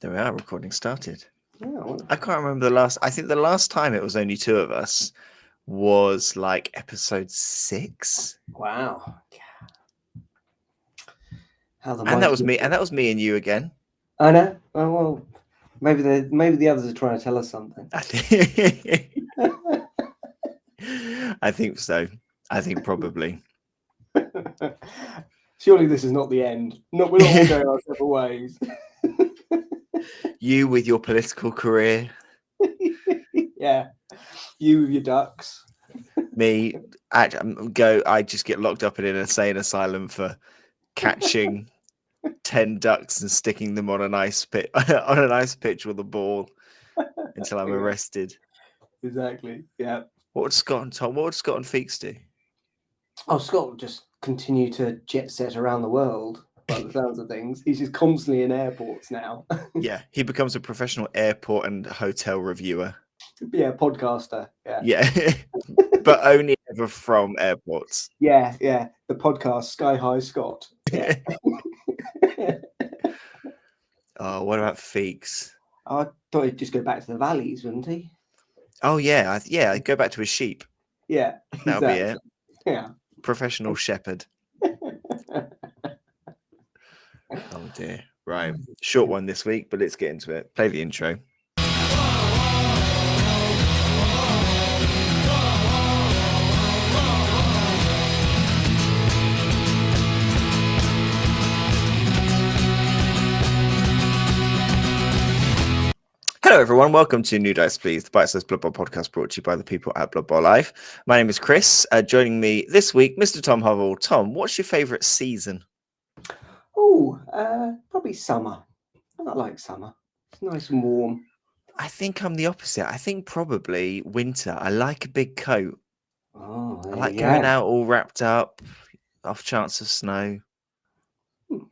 There we are. Recording started. Yeah, wonderful. I can't remember the last. I think the last time it was only two of us was like episode 6, Wow. How the and that mighty. was me. And that was me and you again. I know. Oh, well, maybe the others are trying to tell us something. I think. I think so. I think probably. Surely this is not the end. No, we're not all going our separate ways. You with your political career, Yeah, you with your ducks. me. I just get locked up in an insane asylum for catching 10 ducks and sticking them on an ice pit on an ice pitch with a ball until I'm arrested. Exactly. Yeah. What would Scott and Tom? What would Scott and Feeks do? Oh, Scott will just continue to jet set around the world. By the sounds of things, he's just constantly in airports now. Yeah, he becomes a professional airport and hotel reviewer. Yeah, podcaster. Yeah. Yeah, but only ever from airports. Yeah. The podcast Sky High Scott. Yeah. Oh, what about Feeks? I thought he'd just go back to the valleys, wouldn't he? Oh yeah, I'd go back to his sheep. Yeah, That'll be exactly. it. Yeah. Professional shepherd. Oh dear. Right, short one this week, but let's get into it. Play the intro. Hello, everyone. Welcome to New Dice Please, the bite-sized Blood Bowl podcast brought to you by the people at Blood Bowl Live. My name is Chris. Joining me this week, Mr. Tom Hovell. Tom, what's your favourite season? Oh, probably summer. I like summer. It's nice and warm. I think I'm the opposite. I think probably winter. I like a big coat. Oh, I like going out all wrapped up, off chance of snow.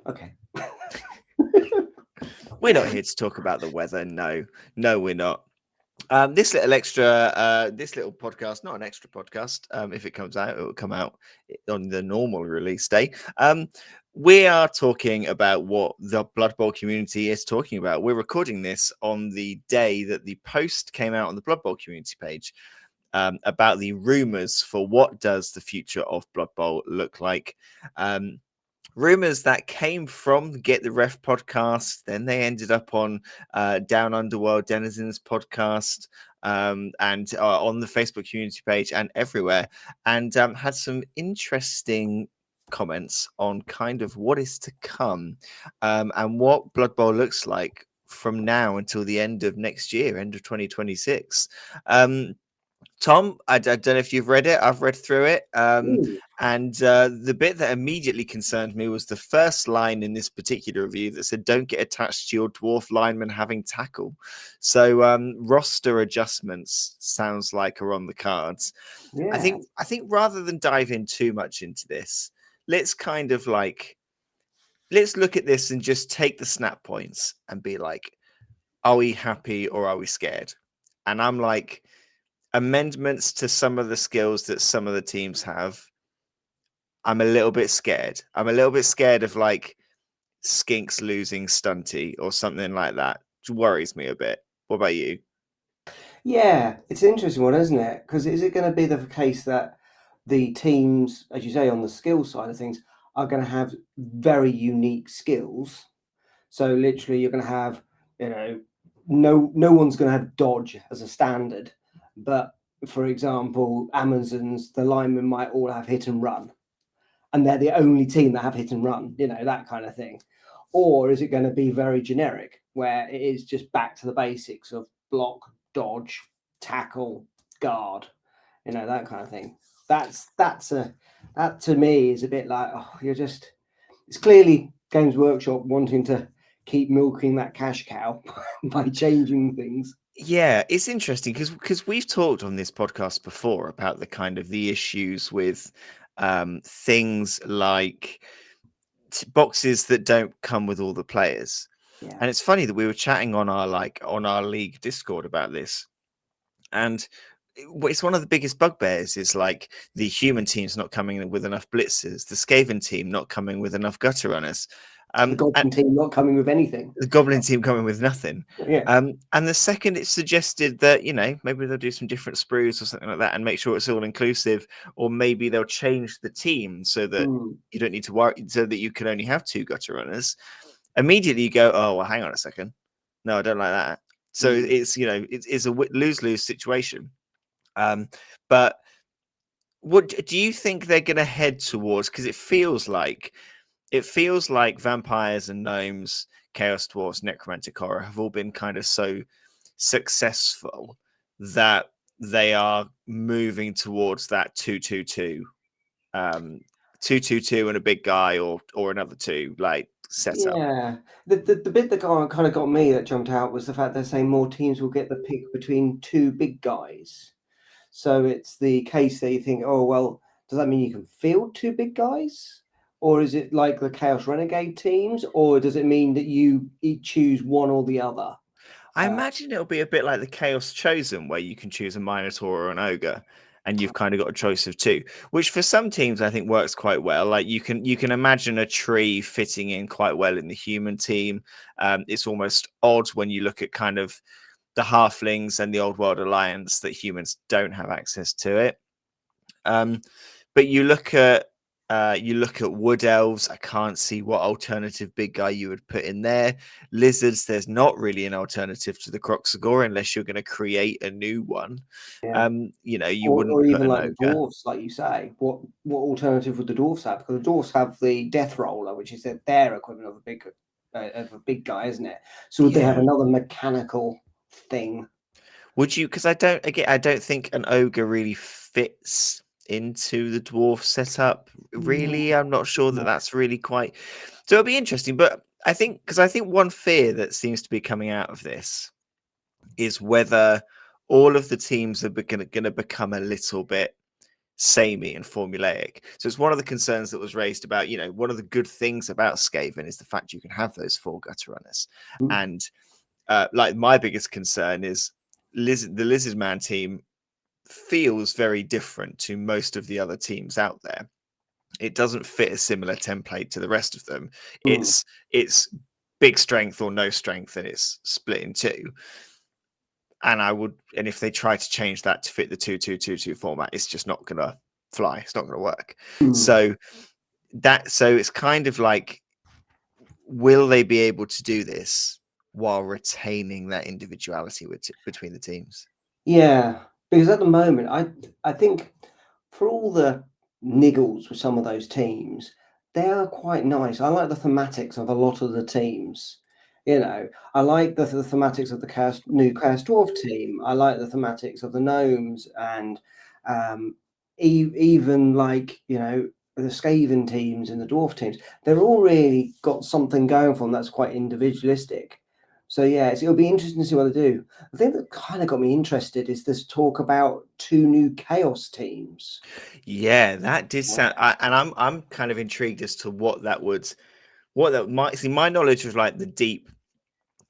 Okay. We're not here to talk about the weather. No, we're not. This little podcast, not an extra podcast. If it comes out, it will come out on the normal release day. We are talking about what the Blood Bowl community is talking about. We're recording this on the day that the post came out on the Blood Bowl community page about the rumors for what does the future of Blood Bowl look like. Rumors that came from the Get the Ref podcast, then they ended up on Down Underworld Denizens podcast and on the Facebook community page and everywhere, and had some interesting comments on kind of what is to come and what Blood Bowl looks like from now until the end of next year, end of 2026. Tom, I don't know if you've read it. I've read through it. And the bit that immediately concerned me was the first line in this particular review that said, "Don't get attached to your dwarf lineman having tackle." So roster adjustments sounds like are on the cards. Yeah. I think rather than dive in too much into this, let's kind of like, let's look at this and just take the snap points and be like, are we happy or are we scared? And I'm like, amendments to some of the skills that some of the teams have, I'm a little bit scared. I'm a little bit scared of like Skinks losing Stunty or something like that. It worries me a bit. What about you? Yeah, it's an interesting one, isn't it? Because is it going to be the case that the teams, as you say, on the skill side of things, are going to have very unique skills? So literally, you're going to have, no one's going to have dodge as a standard, but for example, Amazons, the linemen might all have hit and run, and they're the only team that have hit and run, that kind of thing. Or is it going to be very generic, where it is just back to the basics of block, dodge, tackle, guard, that kind of thing? That to me is a bit like, it's clearly Games Workshop wanting to keep milking that cash cow by changing things. Yeah, it's interesting because we've talked on this podcast before about the kind of the issues with things like boxes that don't come with all the players. Yeah. And it's funny that we were chatting on our league Discord about this, and it's one of the biggest bugbears is like the human team's not coming with enough blitzers, the Skaven team not coming with enough gutter runners. The And Goblin team not coming with anything. the Goblin team coming with nothing. Yeah. And the second it suggested that, maybe they'll do some different sprues or something like that and make sure it's all inclusive, or maybe they'll change the team so that Mm, you don't need to worry, so that you can only have two gutter runners. Immediately you go, oh, well, hang on a second. No, I don't like that. So mm. it's a lose-lose situation. But what do you think they're going to head towards? Because it feels like vampires and gnomes, chaos dwarfs, necromantic horror have all been kind of so successful that they are moving towards that 2-2-2, 2-2-2 and a big guy, or another two like setup. Yeah. The bit that kind of got me, that jumped out, was the fact they're saying more teams will get the pick between two big guys. So it's the case that you think, oh, well, does that mean you can field two big guys? Or is it like the Chaos Renegade teams? Or does it mean that you each choose one or the other? I Uh, imagine it'll be a bit like the Chaos Chosen, where you can choose a Minotaur or an Ogre, and you've kind of got a choice of two, which for some teams I think works quite well. Like you can imagine a tree fitting in quite well in the human team. It's almost odd when you look at kind of the halflings and the Old World Alliance that humans don't have access to it. Um, but you look at wood elves. I can't see what alternative big guy you would put in there. Lizards, there's not really an alternative to the Croxagore unless you're going to create a new one. yeah. You Or wouldn't put even an like the ogre. dwarfs, like you say. What alternative would the dwarfs have? Because the dwarfs have the Death Roller, which is their equivalent of a big guy, isn't it? So would they have Yeah. another mechanical thing? Would you? Because I don't think an ogre really fits into the dwarf setup. No, Really, I'm not sure that no. that's really quite. So it'll be interesting. But I think one fear that seems to be coming out of this is whether all of the teams are going to become a little bit samey and formulaic. So it's one of the concerns that was raised about, one of the good things about Skaven is the fact you can have those four gutter runners. Mm, And like my biggest concern is the Lizard Man team feels very different to most of the other teams out there. It doesn't fit a similar template to the rest of them. mm. It's big strength or no strength, and it's split in two. And if they try to change that to fit the 2-2-2-2 format, it's just not gonna fly. It's not gonna work. Mm. So it's kind of like, will they be able to do this while retaining that individuality between the teams? Yeah, because at the moment, I think for all the niggles with some of those teams, they are quite nice. I like the thematics of a lot of the teams. I like the thematics of the new Chaos Dwarf team. I like the thematics of the gnomes, and um, even like the Skaven teams and the dwarf teams. They're all really got something going for them that's quite individualistic. So yeah, it'll be interesting to see what they do. The thing that kind of got me interested is this talk about two new chaos teams. Yeah, that did sound. And I'm kind of intrigued as to what that might see. My knowledge of like the deep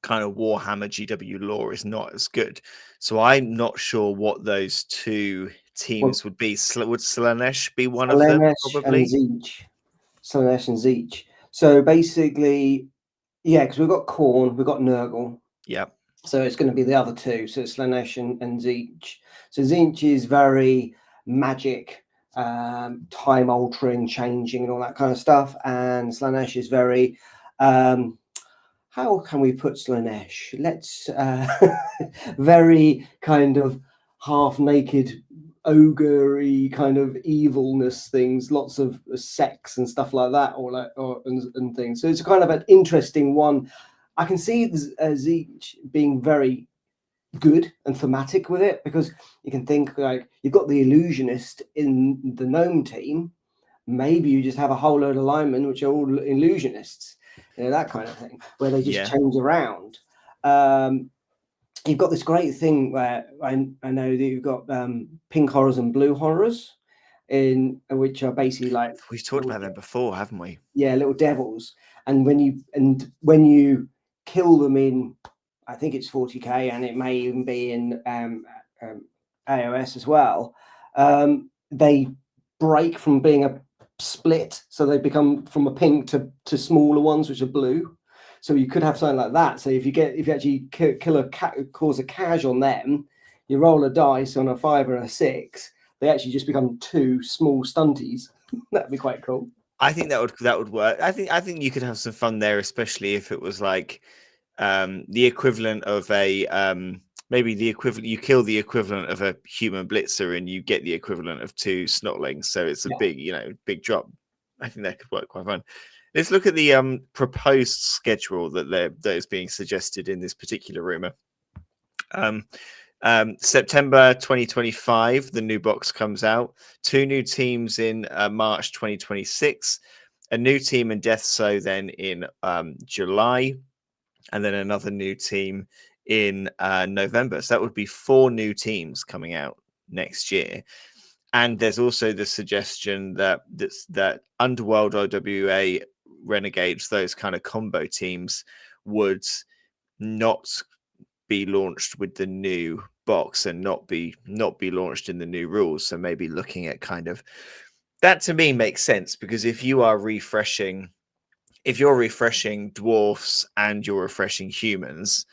kind of Warhammer GW lore is not as good, so I'm not sure what those two Well, teams would be. Would Slanesh be one of them? Slaanesh and Probably. Zeech. Slaanesh and Zeech. So basically, yeah, because we've got Khorne, we've got Nurgle. Yeah. So it's going to be the other two. So it's Slaanesh and Zeech. So Zeech is very magic, time altering, changing, and all that kind of stuff. And Slaanesh is very how can we put Slanesh? Let's very kind of half naked ogre kind of evilness things, lots of sex and stuff like that, and things. So it's kind of an interesting one. I can see Zeech being very good and thematic with it, because you can think like you've got the illusionist in the gnome team. Maybe you just have a whole load of linemen which are all illusionists, that kind of thing, where they just Yeah. change around. You've got this great thing where I know that you've got pink horrors and blue horrors, which are basically like We've talked little, about them before, haven't we? little devils. And when you kill them in, I think it's 40k, and it may even be in AOS as well. They break from being split, so they become from a pink to smaller ones which are blue. So you could have something like that. So if you actually cause a cash on them, you roll a dice on a 5 or a 6, they actually just become 2 small stunties. That'd be quite cool. I think that would work. I think you could have some fun there, especially if it was like the equivalent of a maybe the equivalent, you kill the equivalent of a human blitzer and you get the equivalent of 2 snotlings, so it's a Yeah. big drop. I think that could work quite fun. Let's look at the proposed schedule that is being suggested in this particular rumor. September 2025, the new box comes out. 2 new teams in March 2026. A new team in Death So then in July, and then another new team in November. So that would be 4 new teams coming out next year. And there's also the suggestion that Underworld, OWA, Renegades, those kind of combo teams would not be launched with the new box and not be launched in the new rules. So maybe looking at kind of that, to me, makes sense, because if you're refreshing dwarfs and you're refreshing humans,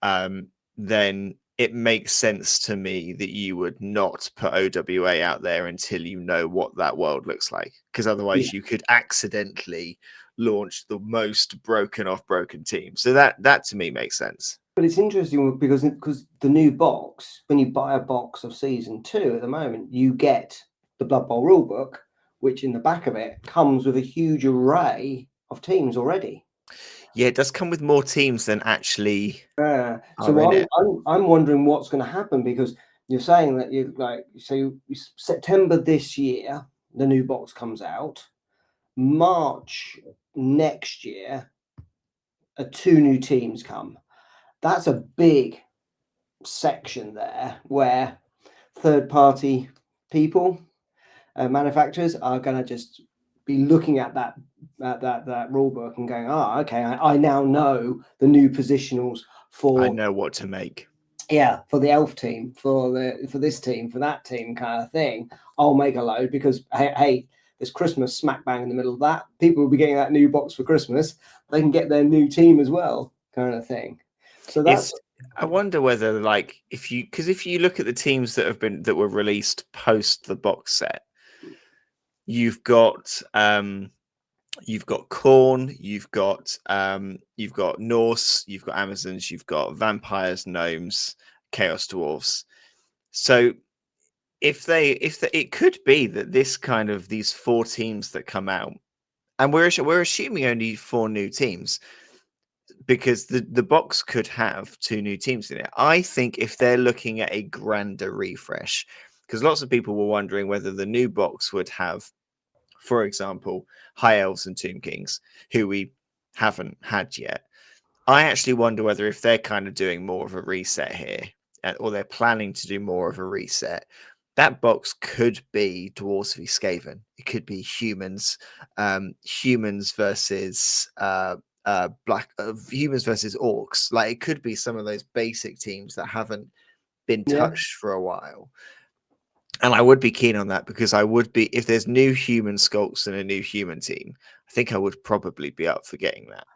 then it makes sense to me that you would not put OWA out there until you know what that world looks like, because otherwise you could accidentally launch the most broken team. So that to me makes sense. But it's interesting because the new box, when you buy a box of season 2 at the moment, you get the Blood Bowl rulebook, which in the back of it comes with a huge array of teams already. Yeah, it does come with more teams than actually So are in it. I'm wondering what's going to happen, because you're saying that September this year the new box comes out, March next year 2 new teams come. That's a big section there where third-party people, manufacturers, are going to just be looking at that rule book and going, okay, I now know the new positionals I for know what to make. for the elf team, for this team, for that team, kind of thing. I'll make a load because hey, there's Christmas smack bang in the middle of that. People will be getting that new box for Christmas. They can get their new team as well, kind of thing. So that's I wonder whether, like, if you look at the teams that were released post the box set, you've got Khorne, you've got Norse, you've got Amazons, you've got vampires, gnomes, chaos dwarves. So it could be that these 4 teams that come out, and we're assuming only 4 new teams, because the box could have 2 new teams in it. I think if they're looking at a grander refresh, because lots of people were wondering whether the new box would have, for example, High Elves and Tomb Kings, who we haven't had yet. I actually wonder whether, if they're kind of doing more of a reset here, or they're planning to do more of a reset, that box could be Dwarves v Skaven. It could be humans versus humans versus orcs. Like, it could be some of those basic teams that haven't been touched for a while. And I would be keen on that, because I would be, if there's new human skulks and a new human team, I think I would probably be up for getting that.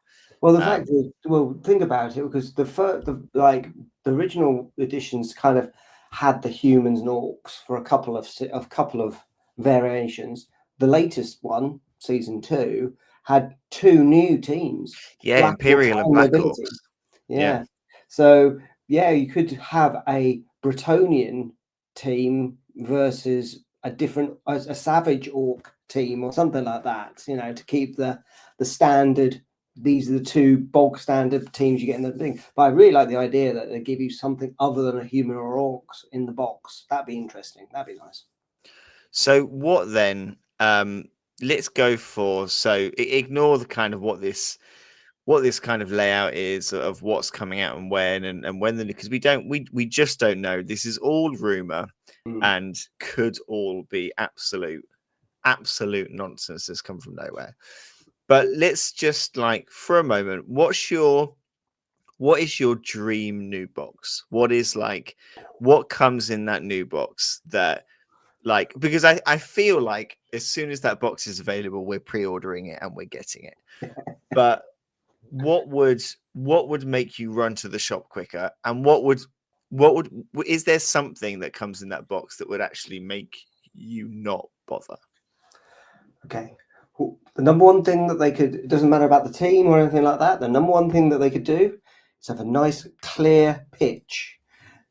Well, the fact is, think about it, because the original editions kind of had the humans and orcs for a couple of variations. The latest one, season 2, had 2 new teams, Yeah, Black Orcs Imperial and and Black Nobility. Orcs. Yeah. Yeah. So you could have a Bretonian team versus a Savage Orc team or something like that, to keep the standard. These are the 2 bog standard teams you get in the thing. But I really like the idea that they give you something other than a human or orcs in the box. That'd be interesting. That'd be nice. So what then? Let's go for, so ignore the kind of what this kind of layout is of what's coming out and when because we just don't know. This is all rumor and could all be absolute nonsense that's come from nowhere. But let's just, like, for a moment, what is your dream new box? What comes in that new box that Like, because I feel like as soon as that box is available, we're pre-ordering it and we're getting it. But what would make you run to the shop quicker? And is there something that comes in that box that would actually make you not bother? Okay. Well, the number one thing that they could, it doesn't matter about the team or anything like that, the number one thing that they could do is have a nice clear pitch.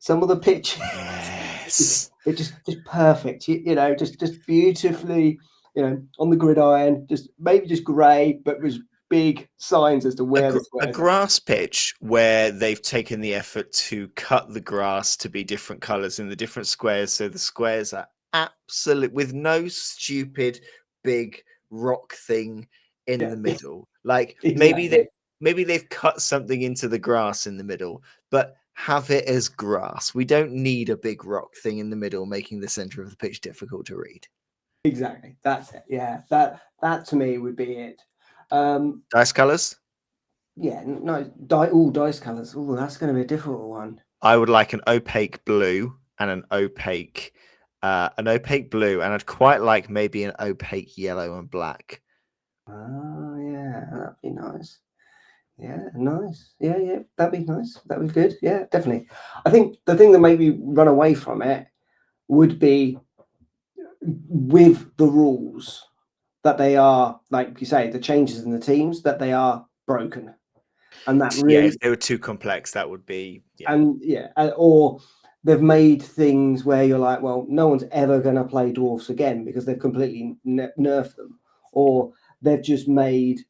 Some of the pitch, Yes. it just perfect, you know, just beautifully, you know, on the gridiron, just maybe just grey, but with big signs as to where the A squares are. grass pitch where they've taken the effort to cut the grass to be different colors in the different squares, so the squares are absolute with no stupid big rock thing in Yeah, the middle. Like exactly. maybe they've cut something into the grass in the middle, but have it as grass. We don't need a big rock thing in the middle making the center of the pitch difficult to read. Exactly. That's it. Yeah. That to me would be it. Um, Dice colors. yeah, no, dice colours. Oh, that's going to be a difficult one. I would like an opaque blue and an opaque blue, and I'd quite like maybe an opaque yellow and black. Oh, yeah, that'd be nice. Yeah, nice. Yeah, yeah, that'd be nice. That'd be good. Yeah, definitely. I think the thing that made me run away from it would be with the rules that they are, like you say, the changes in the teams that they are broken, and that Yeah, really, if they were too complex, that would be and yeah, or they've made things where you're like, well, no one's ever going to play dwarfs again because they've completely nerfed them, or they've just made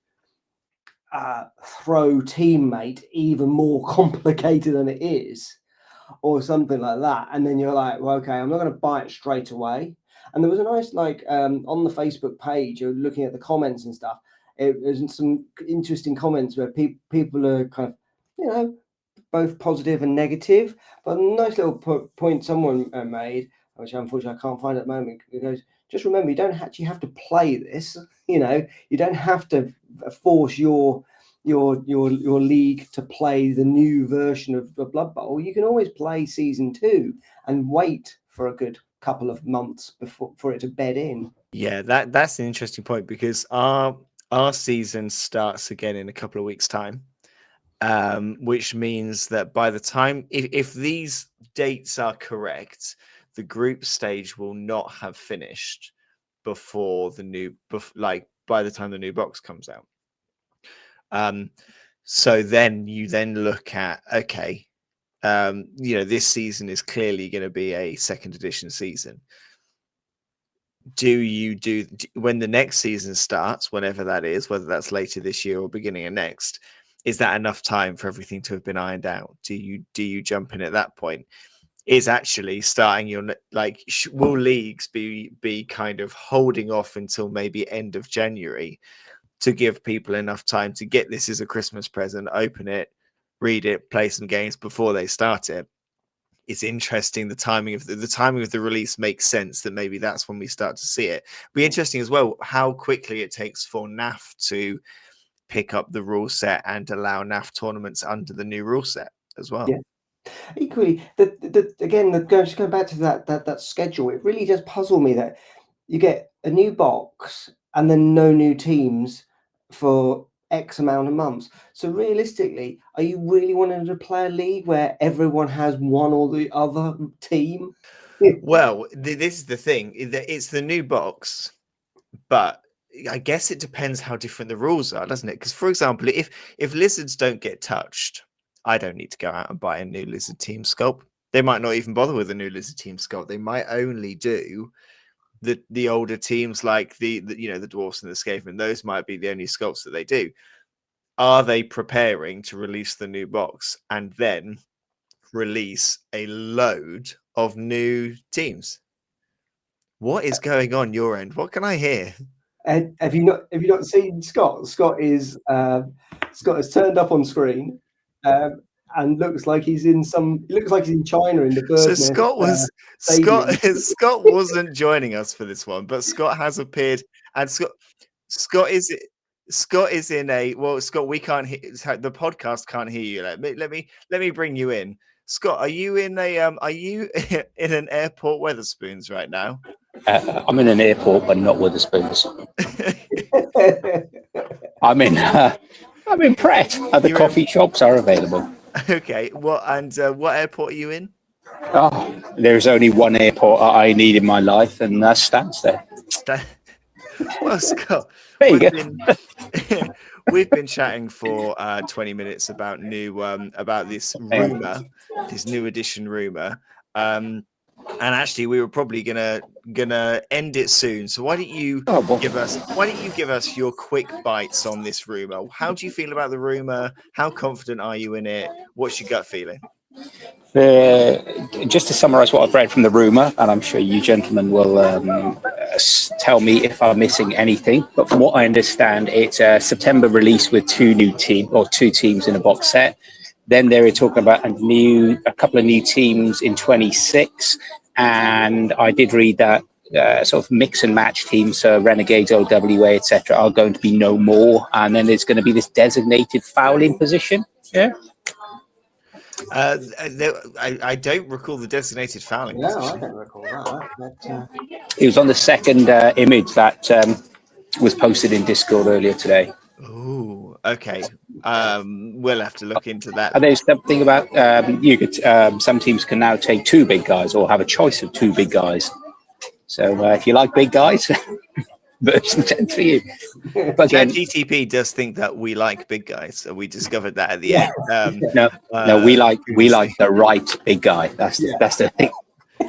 throw teammate even more complicated than it is, or something like that. And then you're like, well, okay, I'm not going to buy it straight away. And there was a nice, like, on the Facebook page, you're looking at the comments and stuff. There's some interesting comments where people are kind of, you know, both positive and negative. But a nice little point someone made, which unfortunately I can't find at the moment. It goes, just remember, you don't actually have to play this. You know, you don't have to force your league to play the new version of the Blood Bowl. You can always play season 2 and wait for a good couple of months before for it to bed in. yeah. That's an interesting point because our season starts again in a couple of weeks' time. Which means that by the time, if these dates are correct, the group stage will not have finished before like by the time the new box comes out. So then you then look at, okay, this season is clearly going to be a second edition season. When the next season starts, whenever that is, whether that's later this year or beginning of next, is that enough time for everything to have been ironed out? Do you jump in at that point? Is actually starting will leagues be kind of holding off until maybe end of January to give people enough time to get this as a Christmas present, open it, read it, play some games before they start it? It's interesting. The timing of the release makes sense that maybe that's when we start to see it. Be interesting as well how quickly it takes for NAF to pick up the rule set and allow NAF tournaments under the new rule set as well. Yeah. Equally, just going back to that schedule, it really does puzzle me that you get a new box and then no new teams for X amount of months. So realistically, are you really wanting to play a league where everyone has one or the other team? Well, this is the thing. It's the new box, but I guess it depends how different the rules are, doesn't it? Because, for example, if lizards don't get touched, I don't need to go out and buy a new lizard team sculpt. They might not even bother with a new lizard team sculpt. They might only do the older teams like the dwarfs and the scavemen. Those might be the only sculpts that they do. Are they preparing to release the new box and then release a load of new teams? What is going on your end? What can I hear? And have you not seen Scott? Scott has turned up on screen, and looks like he's in some. He looks like he's in China in the So bird nest stadium. Scott wasn't joining us for this one, but Scott has appeared, and Scott is Scott is in a well. Scott, we can't hear the podcast. Can't hear you. Let me bring you in. Scott, are you in a are you in an airport Weatherspoons right now? I'm in an airport, but not Witherspoons. I'm in Pret. The You're coffee shops are available. okay. What airport are you in? Oh, there's only one airport I need in my life, and that's Stansted. Well, Scott, There you we've go. been we've been chatting for 20 minutes about this new edition rumor. And actually, we were probably gonna end it soon. So why don't you Oh, well, give us your quick bites on this rumor? How do you feel about the rumor? How confident are you in it? What's your gut feeling? just to summarise what I've read from the rumour, and I'm sure you gentlemen will tell me if I'm missing anything. But from what I understand, it's a September release with two teams in a box set. Then they were talking about a couple of new teams in 26, and I did read that sort of mix and match teams, so Renegades, OWA, etc., are going to be no more, and then there's going to be this designated fouling position. Yeah. I don't recall the designated fouling No, I position. don't recall that. But, It was on the second image that was posted in Discord earlier today. Oh, okay. We'll have to look into that. And there's something about some teams can now take two big guys or have a choice of two big guys. So if you like big guys, version 10 for you. But again, GTP does think that we like big guys, so we discovered that at the end. No, we like the right big guy. That's the thing.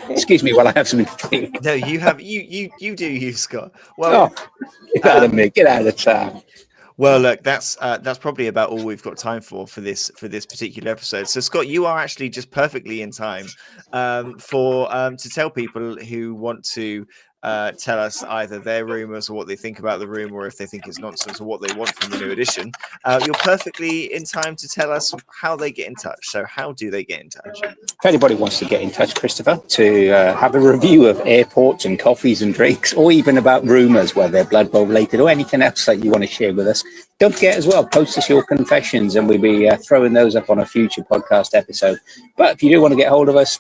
Excuse me while I have something to drink. No, you do, Scott. Well, get out of me. Get out of the town. Well, look, that's probably about all we've got time for this particular episode. So, Scott, you are actually just perfectly in time to tell people who want to tell us either their rumors or what they think about the rumor, or if they think it's nonsense, or what they want from the new edition. You're perfectly in time to tell us how they get in touch. So, how do they get in touch? If anybody wants to get in touch, Christopher, to have a review of airports and coffees and drinks, or even about rumours, whether they're Blood Bowl related or anything else that you want to share with us, don't forget as well, post us your confessions, and we'll be throwing those up on a future podcast episode. But if you do want to get hold of us,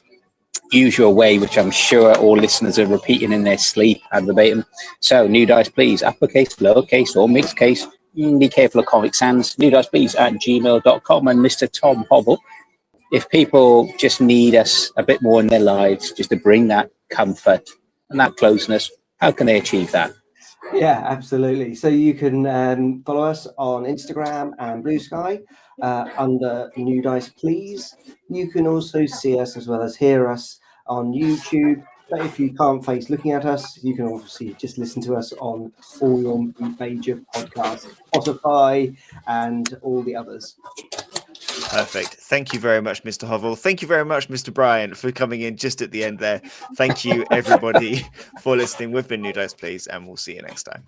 use your way, which I'm sure all listeners are repeating in their sleep ad verbatim. So, New Dice Please, uppercase, lowercase, or mixed case. Be careful of Comic Sans. New Dice Please at gmail.com. And Mr. Tom Hobble, if people just need us a bit more in their lives, just to bring that comfort and that closeness, how can they achieve that? Yeah, absolutely. So you can follow us on Instagram and Blue Sky under New Dice Please. You can also see us as well as hear us on YouTube. But if you can't face looking at us, you can obviously just listen to us on all your major podcasts, Spotify, and all the others. Perfect. Thank you very much, Mr. Hovell. Thank you very much, Mr. Bryant, for coming in just at the end there. Thank you, everybody, for listening. We've been New Dice Please, and we'll see you next time.